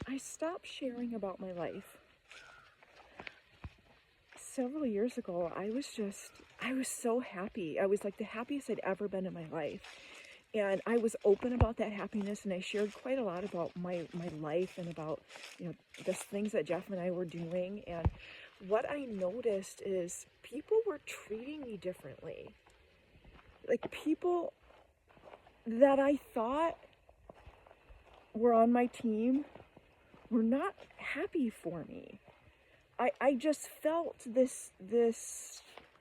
I stopped sharing about my life. Several years ago, I was so happy. I was like the happiest I'd ever been in my life. And I was open about that happiness, and I shared quite a lot about my life and about, the things that Jeff and I were doing. And what I noticed is people were treating me differently. Like, people that I thought were on my team were not happy for me. I just felt this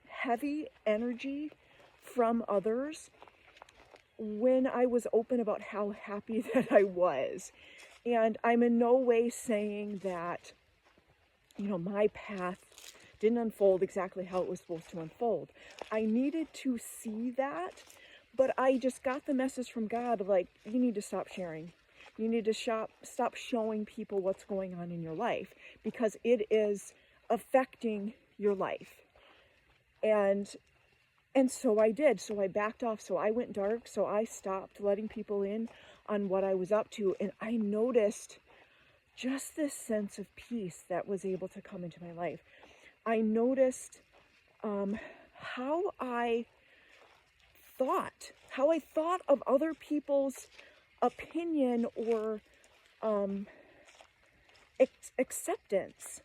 heavy energy from others when I was open about how happy that I was. And I'm in no way saying that, my path didn't unfold exactly how it was supposed to unfold. I needed to see that, but I just got the message from God of like, you need to stop sharing. You need to stop showing people what's going on in your life, because it is affecting your life. And so I did. So I backed off. So I went dark. So I stopped letting people in on what I was up to. And I noticed just this sense of peace that was able to come into my life. I noticed how I thought of other people's opinion or acceptance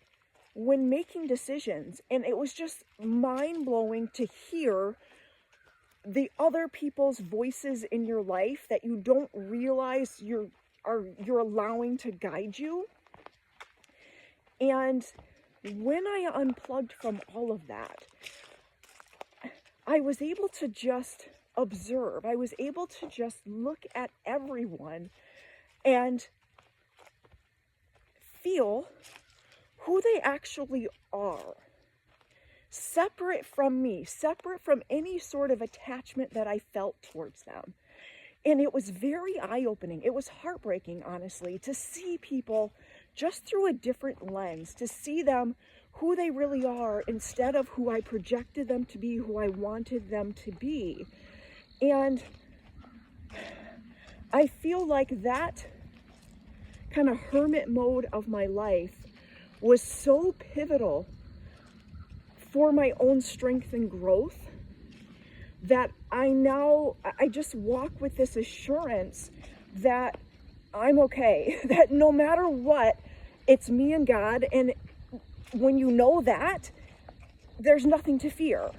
when making decisions. And it was just mind-blowing to hear the other people's voices in your life that you don't realize you're allowing to guide you. And when I unplugged from all of that, I was able to just observe. I was able to just look at everyone and feel who they actually are, separate from me, separate from any sort of attachment that I felt towards them. And it was very eye-opening. It was heartbreaking, honestly, to see people just through a different lens, to see them who they really are instead of who I projected them to be, who I wanted them to be. And I feel like that kind of hermit mode of my life was so pivotal for my own strength and growth that I just walk with this assurance that I'm okay, that no matter what, it's me and God. And when you know that, there's nothing to fear.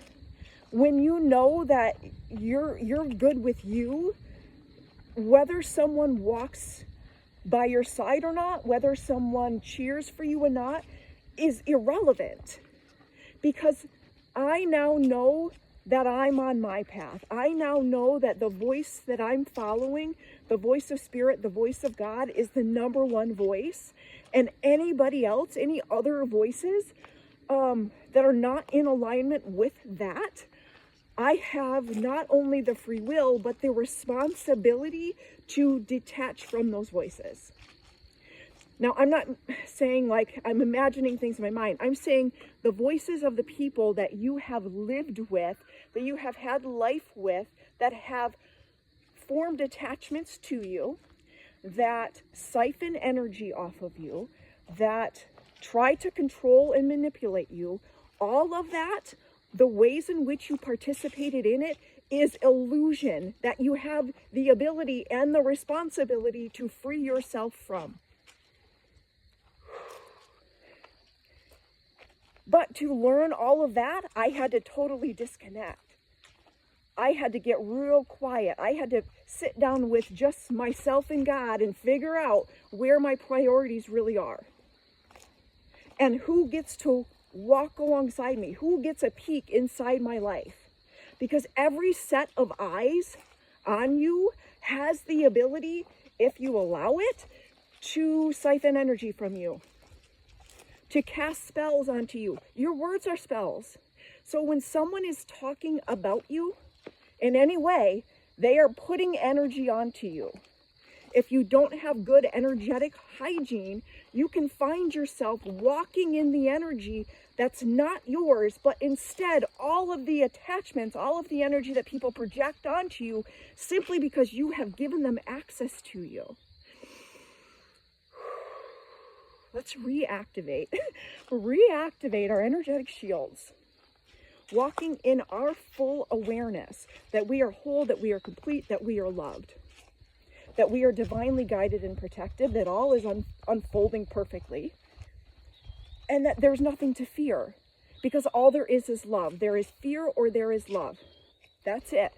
When you know that you're good with you, whether someone walks by your side or not, whether someone cheers for you or not, is irrelevant. Because I now know that I'm on my path. I now know that the voice that I'm following, the voice of Spirit, the voice of God, is the number one voice. And anybody else, any other voices that are not in alignment with that, I have not only the free will, but the responsibility to detach from those voices. Now, I'm not saying like I'm imagining things in my mind. I'm saying the voices of the people that you have lived with, that you have had life with, that have formed attachments to you, that siphon energy off of you, that try to control and manipulate you, all of that, the ways in which you participated in it, is illusion that you have the ability and the responsibility to free yourself from. But to learn all of that, I had to totally disconnect. I had to get real quiet. I had to sit down with just myself and God and figure out where my priorities really are. And who gets to walk alongside me, who gets a peek inside my life. Because every set of eyes on you has the ability, if you allow it, to siphon energy from you, to cast spells onto you. Your words are spells. So when someone is talking about you in any way, they are putting energy onto you. If you don't have good energetic hygiene, you can find yourself walking in the energy that's not yours, but instead all of the attachments, all of the energy that people project onto you simply because you have given them access to you. let's reactivate. Reactivate our energetic shields. Walking in our full awareness that we are whole, that we are complete, that we are loved, that we are divinely guided and protected, that all is unfolding perfectly, and that there's nothing to fear, because all there is love. There is fear or there is love. That's it.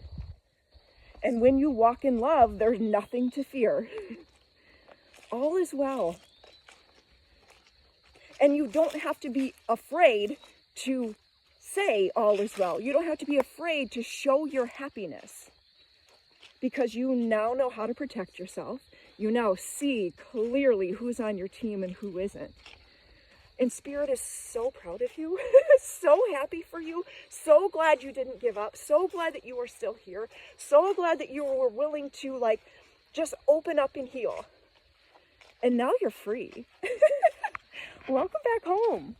And when you walk in love, there's nothing to fear. All is well. And you don't have to be afraid to say all is well. You don't have to be afraid to show your happiness, because you now know how to protect yourself. You now see clearly who's on your team and who isn't. And Spirit is so proud of you, so happy for you, so glad you didn't give up, so glad that you are still here, so glad that you were willing to just open up and heal. And now you're free. Welcome back home.